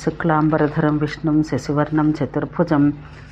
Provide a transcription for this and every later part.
శుక్లాంబరధరం విష్ణుం శశివర్ణం చతుర్భుజం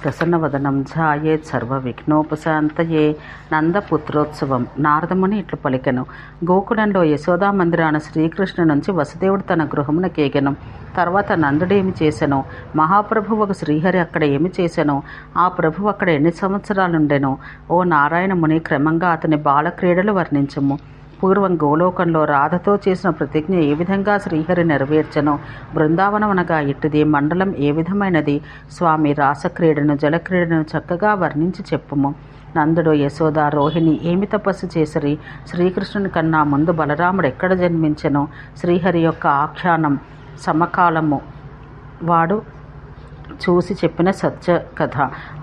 ప్రసన్నవదనం ఝాయేత్ సర్వవిఘ్నోపశాంతయే. నందపుత్రోత్సవం. నారదముని ఇట్లు పలికెను. గోకులంలో యశోదా మందిరాన శ్రీకృష్ణు నుంచి వసుదేవుడు తన గృహమున కేగెను. తర్వాత నందుడేమి చేసెను? మహాప్రభువకు శ్రీహరి అక్కడ ఏమి చేసెను? ఆ ప్రభు అక్కడ ఎన్ని సంవత్సరాలుండెను? ఓ నారాయణముని, క్రమంగా అతని బాలక్రీడలు వర్ణించుము. పూర్వం గోలోకంలో రాధతో చేసిన ప్రతిజ్ఞ ఏ విధంగా శ్రీహరి నెరవేర్చను? బృందావనం అనగా ఇట్టిది, మండలం ఏ విధమైనది? స్వామి, రాసక్రీడను జలక్రీడను చక్కగా వర్ణించి చెప్పుము. నందుడు, యశోద, రోహిణి ఏమి తపస్సు చేసిరి? శ్రీకృష్ణుని కన్నా ముందు బలరాముడు ఎక్కడ జన్మించెను? శ్రీహరి యొక్క ఆఖ్యానం సమకాలము వాడు చూసి చెప్పిన సత్య కథ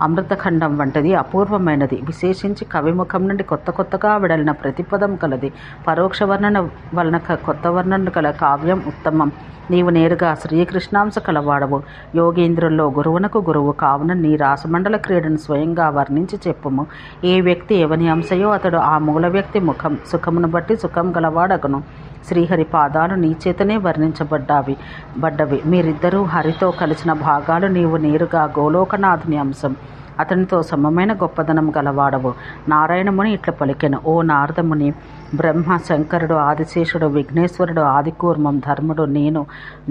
అమృతఖండం వంటిది, అపూర్వమైనది. విశేషించి కవిముఖం నుండి కొత్తగా వెడలిన ప్రతిపదం కలది. పరోక్ష వర్ణన వలన కొత్త వర్ణన కల కావ్యం ఉత్తమం. నీవు నేరుగా శ్రీకృష్ణాంశ కలవాడవు, యోగీంద్రుల్లో గురువునకు గురువు కావున నీ రాసమండల క్రీడను స్వయంగా వర్ణించి చెప్పుము. ఏ వ్యక్తి ఎవని అంశయో అతడు ఆ మూల వ్యక్తి ముఖం సుఖమును బట్టి సుఖం గలవాడగును. శ్రీహరి పాదాలు నీ చేతనే వర్ణించబడ్డవి. మీరిద్దరూ హరితో కలిసిన భాగాలు. నీవు నేరుగా గోలోకనాథుని అంశం, అతనితో సమమైన గొప్పదనం గలవాడవు. నారాయణముని ఇట్ల పలికెను. ఓ నారదముని, బ్రహ్మ, శంకరుడు, ఆదిశేషుడు, విఘ్నేశ్వరుడు, ఆదికూర్మం, ధర్ముడు, నేను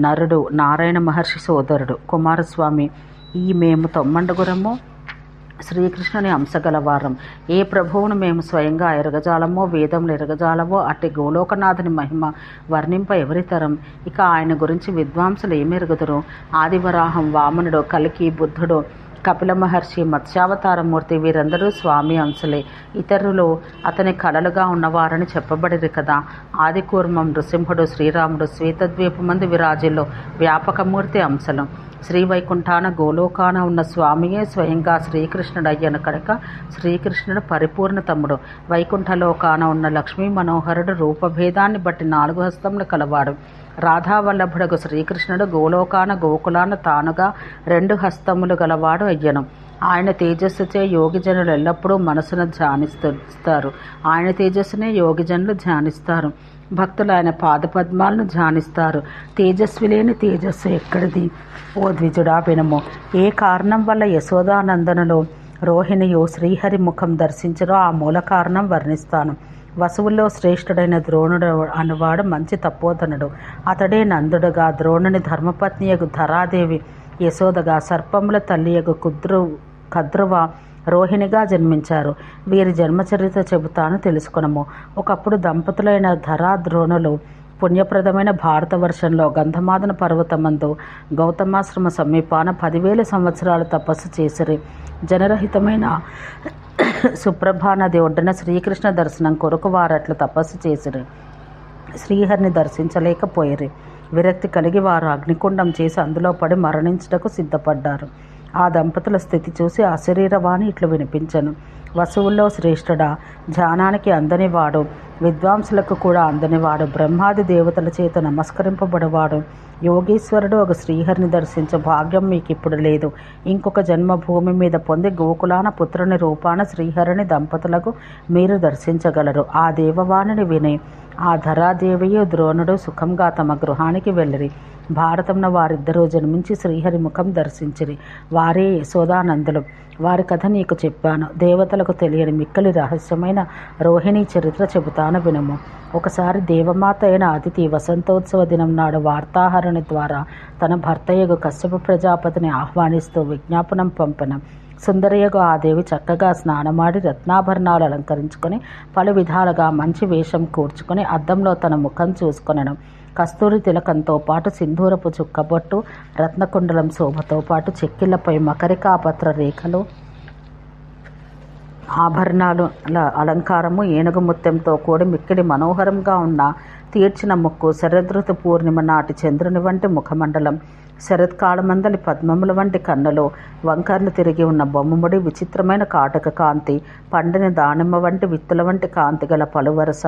నరుడు, నారాయణ మహర్షి సోదరుడు, కుమారస్వామి, ఈ మేము తొమ్మండుగురము శ్రీకృష్ణుని అంశగలవారం. ఏ ప్రభువును మేము స్వయంగా ఎరగజాలమో, వేదములు ఎరగజాలమో అట్టి గోలోకనాథుని మహిమ వర్ణింప ఎవరితరం? ఇక ఆయన గురించి విద్వాంసులు ఏమెరుగుదురు? ఆదివరాహం, వామనుడు, కలికి, బుద్ధుడు, కపిల మహర్షి, మత్స్యావతారమూర్తి వీరందరూ స్వామి అంశలే. ఇతరులు అతని కళలుగా ఉన్నవారని చెప్పబడిరి కదా. ఆదికూర్మం, నృసింహుడు, శ్రీరాముడు శ్వేతద్వీపమందు విరాజిల్లో వ్యాపకమూర్తి అంశలు. శ్రీవైకుంఠాన గోలోకాన ఉన్న స్వామియే స్వయంగా శ్రీకృష్ణుడయ్యను కనుక శ్రీకృష్ణుడు పరిపూర్ణతముడు. వైకుంఠలోకాన ఉన్న లక్ష్మీ మనోహరుడు రూపభేదాన్ని బట్టి 4 హస్తములు కలవాడు. రాధావల్లభుడకు శ్రీకృష్ణుడు గోలోకాన గోకులాన తానుగా 2 హస్తములు గలవాడు అయ్యను. ఆయన తేజస్సుచే యోగిజనులు ఎల్లప్పుడూ మనసును ధ్యానిస్తారు. ఆయన తేజస్సునే యోగిజనులు ధ్యానిస్తారు. భక్తులు ఆయన పాదపద్మాలను ధ్యానిస్తారు. తేజస్వి లేని తేజస్సు ఎక్కడిది? ఓ ద్విజుడా, వినుము. ఏ కారణం వల్ల యశోదానందనులు రోహిణియు శ్రీహరి ముఖం దర్శించరో ఆ మూల కారణం వర్ణిస్తాను. వసువుల్లో శ్రేష్ఠుడైన ద్రోణుడు అనువాడు మంచి తపోధనుడు. అతడే నందుడుగా, ద్రోణుని ధర్మపత్నియగు ధరాదేవి యశోదగా, సర్పముల తల్లియగు కద్రువ రోహిణిగా జన్మించారు. వీరి జన్మచరిత్ర చెబుతాను, తెలుసుకునము. ఒకప్పుడు దంపతులైన ధరా ద్రోణులు పుణ్యప్రదమైన భారతవర్షంలో గంధమాదన పర్వతమందు గౌతమాశ్రమ సమీపాన 10,000 సంవత్సరాలు తపస్సు చేసిరి. జనరహితమైన సుప్రభా నది ఒడ్డున శ్రీకృష్ణ దర్శనం కొరకు వారట్లు తపస్సు చేసిరి. శ్రీహరిని దర్శించలేకపోయిరి. విరక్తి కలిగి వారు అగ్నికుండం చేసి అందులో పడి మరణించుటకు సిద్ధపడ్డారు. ఆ దంపతుల స్థితి చూసి అశరీరవాణి ఇట్లు వినిపించను. వసువుల్లో శ్రేష్ఠుడా, ధ్యానానికి అందనివాడు, విద్వాంసులకు కూడా అందనివాడు, బ్రహ్మాది దేవతల చేత నమస్కరింపబడేవాడు, యోగీశ్వరుడు ఒక శ్రీహరిని దర్శించే భాగ్యం మీకిప్పుడు లేదు. ఇంకొక జన్మ భూమి మీద పొంది గోకులాన పుత్రుని రూపాన శ్రీహరిని దంపతులకు మీరు దర్శించగలరు. ఆ దేవవాణిని విని ఆ ధరాదేవియు ద్రోణుడు సుఖంగా తమ గృహానికి వెళ్ళిరి. భారతంలో వారిద్దరూ జన్మించి శ్రీహరి ముఖం దర్శించిరి. వారే యశోదానందులు. వారి కథ నీకు చెప్పాను. దేవతలకు తెలియని మిక్కలి రహస్యమైన రోహిణి చరిత్ర చెబుతాను, వినము. ఒకసారి దేవమాత అయిన అతిథి వసంతోత్సవ దినం నాడు వార్తాహరుని ద్వారా తన భర్తయ్యగు కశ్యప ప్రజాపతిని ఆహ్వానిస్తూ విజ్ఞాపనం పంపన. సుందరయ్యగు ఆ దేవి చక్కగా స్నానమాడి రత్నాభరణాలు అలంకరించుకొని పలు విధాలుగా మంచి వేషం కూర్చుకొని అద్దంలో తన ముఖం చూసుకొనను. కస్తూరి తిలకంతో పాటు సింధూరపు చుక్కబొట్టు, రత్నకుండలం శోభతో పాటు చెక్కిళ్లపై మకరికాపత్ర రేఖలు, ఆభరణాల అలంకారము, ఏనుగు ముత్యంతో కూడి మిక్కిలి మనోహరంగా ఉన్న తీర్చిన ముక్కు, శరదృతు పూర్ణిమ నాటి చంద్రుని వంటి ముఖమండలం, శరత్కాలమందలి పద్మముల వంటి కన్నులు, వంకర్లు తిరిగి ఉన్న బొమ్మముడి, విచిత్రమైన కాటక కాంతి, పండిన దానిమ్మ వంటి విత్తుల వంటి కాంతి గల పలువరస,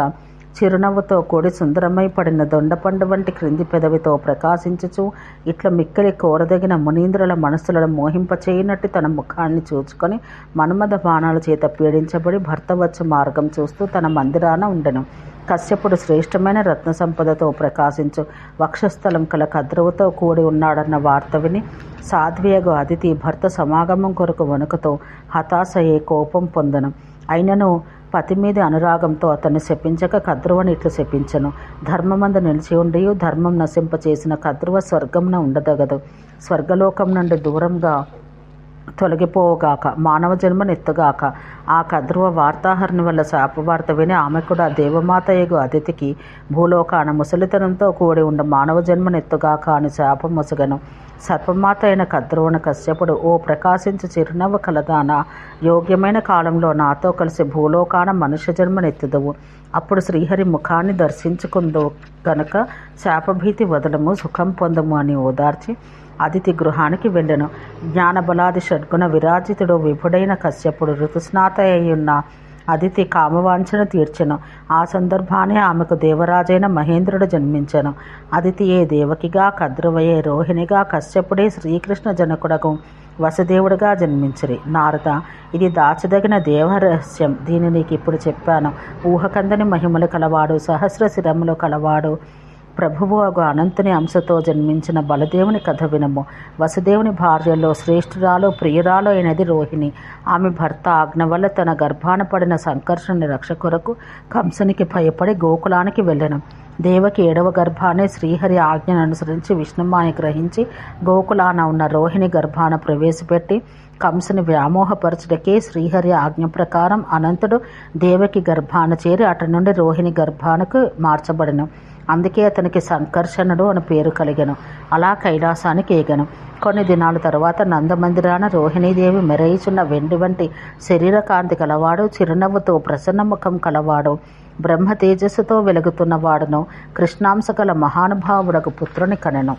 చిరునవ్వుతో కూడి సుందరమై పడిన దొండపండు వంటి క్రింది పెదవితో ప్రకాశించుచు ఇట్లా మిక్కిలి కోరదగిన మునీంద్రుల మనసులను మోహింపచేయనట్టు తన ముఖాన్ని చూచుకొని మన్మథ బాణాల చేత పీడించబడి భర్త వచ్చే మార్గం చూస్తూ తన మందిరాన ఉండెను. కశ్యపుడు శ్రేష్టమైన రత్న సంపదతో ప్రకాశించు వక్షస్థలం కల కద్రువుతో కూడి ఉన్నాడన్న వార్త విని సాధ్వియగు అదితి భర్త సమాగమం కొరకు వణుకుతో హతాశయే కోపం పొందను. అయినను పతి మీద అనురాగంతో అతన్ని శపించక కద్రువని ఇట్లు శపించను. ధర్మమందు నిలిచి ఉండి ధర్మం నశింపచేసిన కద్రువ స్వర్గమున ఉండదగదు. స్వర్గలోకం నుండి దూరంగా తొలగిపోవుగాక, మానవ జన్మనెత్తుగాక. ఆ కద్రువ వార్తాహరుని వల్ల శాపవార్త విని ఆమె కూడా దేవమాతయగు అతిథికి భూలోకాన ముసలితనంతో కూడి ఉండ మానవ జన్మనెత్తుగాక అని శాపం మొసగను. సర్పమాత అయిన కద్రువున కశ్యపుడు, ఓ ప్రకాశించు చిరునవ్వు కలదానా, యోగ్యమైన కాలంలో నాతో కలిసి భూలోకాన మనుష్య జన్మనెత్తుదువు. అప్పుడు శ్రీహరి ముఖాన్ని దర్శించుకుందు గనుక శాపభీతి వదలము, సుఖం పొందము అని ఓదార్చి అదితి గృహానికి వెళ్ళెను. జ్ఞానబలాది షడ్గుణ విరాజితుడు విభుడైన కశ్యపుడు ఋతుస్నాత అయ్యున్న అదితి కామవాంఛను తీర్చెను. ఆ సందర్భానే ఆమెకు దేవరాజైన మహేంద్రుడు జన్మించెను. అదితియే దేవకిగా, కద్రువయే రోహిణిగా, కశ్యపుడే శ్రీకృష్ణ జనకుడకు వసుదేవుడిగా జన్మించిరి. నారద, ఇది దాచదగిన దేవరహస్యం. దీన్ని నీకు ఇప్పుడు చెప్పాను. ఊహకందని మహిమలు కలవాడు, సహస్ర శిరములు కలవాడు, ప్రభువు అగు అనంతుని అంశతో జన్మించిన బలదేవుని కథ వినము. వసుదేవుని భార్యలో శ్రేష్ఠురాలు ప్రియురాలు అయినది రోహిణి. ఆమె భర్త ఆజ్ఞ వల్ల తన గర్భాన పడిన సంకర్షణని రక్ష కొరకు కంసునికి భయపడి గోకులానికి వెళ్ళెను. దేవకి 7వ గర్భాన్ని శ్రీహరి ఆజ్ఞను అనుసరించి విష్ణుమాయ గ్రహించి గోకులాన ఉన్న రోహిణి గర్భాన ప్రవేశపెట్టి కంసుని వ్యామోహపరచుటకే శ్రీహరి ఆజ్ఞ ప్రకారం అనంతుడు దేవకి గర్భాన చేరి అటు నుండి రోహిణి గర్భానికి మార్చబడెను. అందుకే అతనికి సంకర్షణుడు అని పేరు కలిగెను. అలా కైలాసానికి ఏగను. కొన్ని దినాల తరువాత నందమందిరాన రోహిణీదేవి మెరయిచున్న వెండి వంటి శరీర కాంతి కలవాడు, చిరునవ్వుతో ప్రసన్నముఖం కలవాడు, బ్రహ్మ తేజస్సుతో వెలుగుతున్నవాడును, కృష్ణాంశ గల మహానుభావుడకు పుత్రుని కనెను.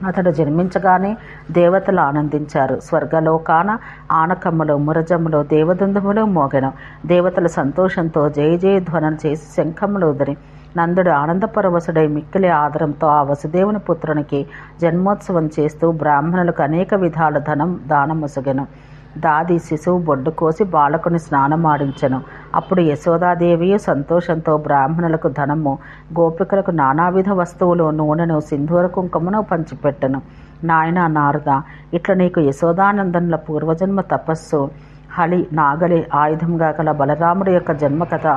అతడు జన్మించగానే దేవతలు ఆనందించారు. స్వర్గలోకాన ఆనకమ్మలు, మురజములు, దేవదుందుములు మోగెను. దేవతలు సంతోషంతో జయ జయ ధ్వనం చేసి శంఖములు ఉదిరి నందుడు ఆనందపరవశుడై మిక్కిలి ఆదరంతో ఆ వసుదేవుని పుత్రునికి జన్మోత్సవం చేస్తూ బ్రాహ్మణులకు అనేక విధాల దానమొసగెను. దాది శిశువు బొడ్డు కోసి బాలకుని స్నానమాడించెను. అప్పుడు యశోదాదేవియు సంతోషంతో బ్రాహ్మణులకు ధనము, గోపికలకు నానావిధ వస్తువులు, నూనెను, సింధూర కుంకుమను పంచిపెట్టెను. నాయన నారద, ఇట్లా నీకు యశోదానందనుల పూర్వజన్మ తపస్సు, హలి నాగలి ఆయుధంగా గల బలరాముడి యొక్క జన్మకథ,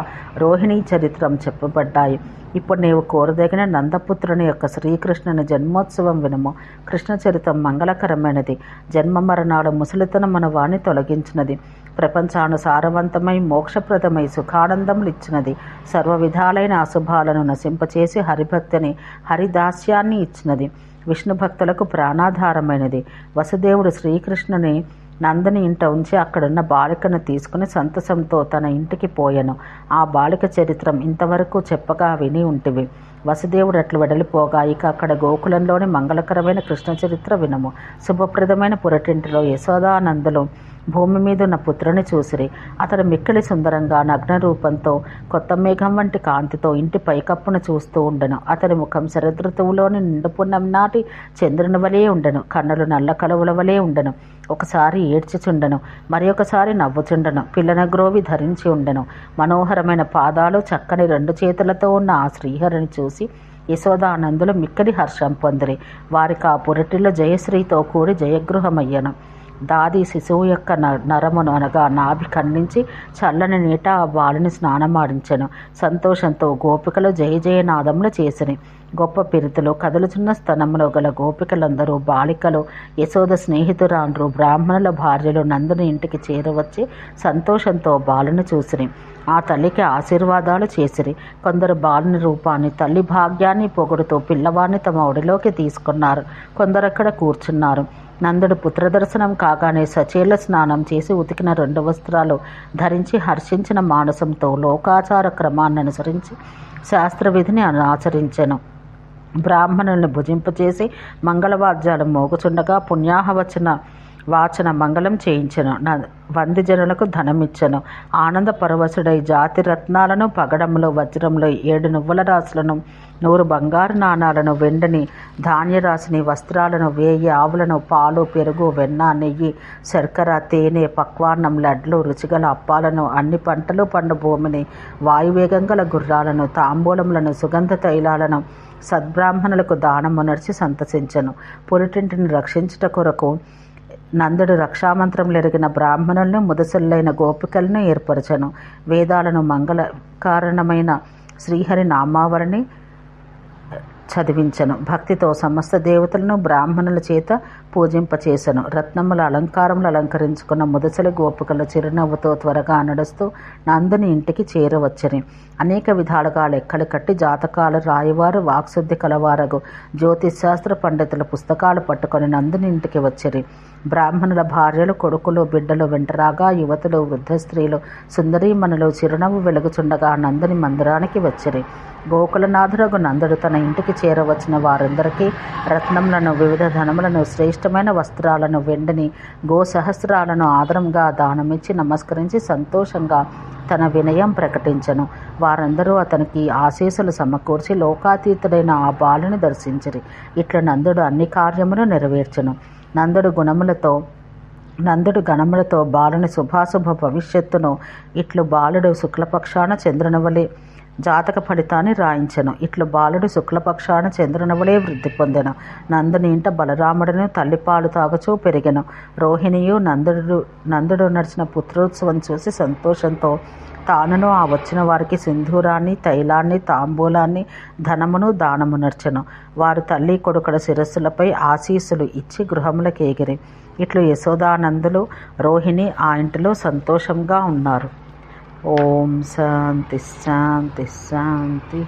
రోహిణీ చరిత్రం చెప్పబడ్డాయి. ఇప్పుడు నీవు కోరదగిన నందపుత్రుని యొక్క శ్రీకృష్ణుని జన్మోత్సవం వినుము. కృష్ణ చరిత్రం మంగళకరమైనది. జన్మ మరణాలు ముసలితనమున వాణ్ణి తొలగించినది. ప్రపంచానుసారవంతమై మోక్షప్రదమై సుఖానందములు ఇచ్చినది. సర్వ విధాలైన అశుభాలను నశింపచేసి హరిభక్తిని, హరిదాస్యాన్ని ఇచ్చినది. విష్ణు భక్తులకు ప్రాణాధారమైనది. వసుదేవుడు శ్రీకృష్ణుని నందని ఇంట ఉంచి అక్కడున్న బాలికను తీసుకుని సంతసంతో తన ఇంటికి పోయెను. ఆ బాలిక చరిత్రం ఇంతవరకు చెప్పగా విని ఉంటివి. వసుదేవుడు అట్లు వెడలిపోగా ఇక అక్కడ గోకులంలోని మంగళకరమైన కృష్ణ చరిత్ర వినము. శుభప్రదమైన పురటింటిలో యశోదానందులు భూమి మీద ఉన్న పుత్రుని చూసిరి. అతడు మిక్కిలి సుందరంగా నగ్న రూపంతో కొత్త మేఘం వంటి కాంతితో ఇంటి పైకప్పును చూస్తూ ఉండెను. అతని ముఖం శరదృతువులోని నిండు పున్నమి నాటి చంద్రుని వలె ఉండెను. కన్నులు నల్ల కలువల వలె ఉండెను. ఒకసారి ఏడ్చిచుండెను, మరి ఒకసారి నవ్వుచుండెను. పిల్లన గ్రోవి ధరించి ఉండెను. మనోహరమైన పాదాలు, చక్కని 2 చేతులతో ఉన్న ఆ శ్రీహరిని చూసి యశోదానందులు మిక్కడి హర్షం పొందిరి. వారికి ఆ పురటిలో జయశ్రీతో కూడి జయగృహమయ్యను. దాది శిశువు యొక్క నరమును అనగా నాభి ఖండించి చల్లని నీట ఆ బాలుని స్నానమాడించెను. సంతోషంతో గోపికలు జయ జయనాదములు చేసిరి. గొప్ప పిరుతులు కదులుచున్న స్తనములో గల గోపికలందరూ, బాలికలు, యశోద స్నేహితురాండ్రు, బ్రాహ్మణుల భార్యలు నందుని ఇంటికి చేరవచ్చి సంతోషంతో బాలుని చూసిరి. ఆ తల్లికి ఆశీర్వాదాలు చేసిరి. కొందరు బాలుని రూపాన్ని, తల్లి భాగ్యాన్ని పొగుడుతూ పిల్లవాడిని తమ ఒడిలోకి తీసుకున్నారు. కొందరక్కడ కూర్చున్నారు. నందుడు పుత్రదర్శనం కాగానే సచేల స్నానం చేసి ఉతికిన 2 వస్త్రాలు ధరించి హర్షించిన మానసంతో లోకాచార క్రమాన్ని అనుసరించి శాస్త్రవిధిని ఆచరించెను. బ్రాహ్మణుల్ని భుజింపచేసి మంగళవాద్యాలు మోగుచుండగా పుణ్యాహవచన వాచన మంగళం చేయించెను. వందిజనులకు ధనమిచ్చెను. ఆనంద పరవశుడై జాతి రత్నాలను, పగడములు, వజ్రములు, 7 నువ్వుల రాసులను, 100 బంగారు నాణాలను, వెండిని, ధాన్యరాశిని, వస్త్రాలను, 1000 ఆవులను, పాలు, పెరుగు, వెన్న, నెయ్యి, శర్కర, తేనె, పక్వాన్నం, లడ్లు, రుచిగల అప్పాలను, అన్ని పంటలు పండు భూమిని, వాయువేగం గల గుర్రాలను, తాంబూలములను, సుగంధ తైలాలను సద్బ్రాహ్మణులకు దానమునర్చి సంతసించెను. పురిటింటిని రక్షించుట కొరకు నందుడు రక్షామంత్రములు ఎరిగిన బ్రాహ్మణులను, ముదసల్లైన గోపికలను ఏర్పరచను. వేదాలను, మంగళకారణమైన శ్రీహరి నామావళిని చదివించను. భక్తితో సమస్త దేవతలను బ్రాహ్మణుల చేత పూజింపచేసెను. రత్నముల అలంకారములు అలంకరించుకున్న ముదసలి గోపికలు చిరునవ్వుతో త్వరగా నడుస్తూ నందుని ఇంటికి చేరవచ్చని. అనేక విధాలుగా లెక్కలు కట్టి జాతకాలు రాయవారు, వాక్శుద్ధి కలవారగు జ్యోతిశాస్త్ర పండితుల పుస్తకాలు పట్టుకొని నందుని ఇంటికి వచ్చిరి. బ్రాహ్మణుల భార్యలు, కొడుకులు, బిడ్డలు వెంటరాగా యువతులు, వృద్ధ స్త్రీలు, సుందరీమణులు చిరునవ్వు వెలుగుచుండగా నందుని మందిరానికి వచ్చిరి. గోకులనాథుడగు నందుడు తన ఇంటికి చేరవచ్చిన వారందరికీ రత్నములను, వివిధ ధనములను, శ్రేష్టమైన వస్త్రాలను, వెండిని, గోసహస్రాలను ఆదరంగా దానమిచ్చి నమస్కరించి సంతోషంగా తన వినయం ప్రకటించెను. వారందరూ అతనికి ఆశీస్సులు సమకూర్చి లోకాతీతుడైన ఆ బాలుని దర్శించిరి. ఇట్లా నందుడు అన్ని కార్యములు నెరవేర్చెను. నందుడు గణములతో బాలుని శుభాశుభ భవిష్యత్తును ఇట్లు బాలుడు శుక్లపక్షాన చంద్రునివలే జాతక ఫలితాన్ని రాయించెను. ఇట్లు బాలుడు శుక్లపక్షాన చంద్రునివలే వృద్ధి పొందెను. నందుని ఇంట బలరాముడును తల్లిపాలు తాగుచూ పెరిగెను. రోహిణియు నందుడు నడిచిన పుత్రోత్సవం చూసి సంతోషంతో తానును ఆ వచ్చిన వారికి సింధూరాన్ని, తైలాన్ని, తాంబూలాన్ని, ధనమును దానమునర్చెను. వారు తల్లి కొడుకుల శిరస్సులపై ఆశీస్సులు ఇచ్చి గృహములకేగిరి. ఇట్లు యశోదానందులు, రోహిణి ఆ ఇంటిలో సంతోషంగా ఉన్నారు. ఓం శాంతి శాంతి శాంతి.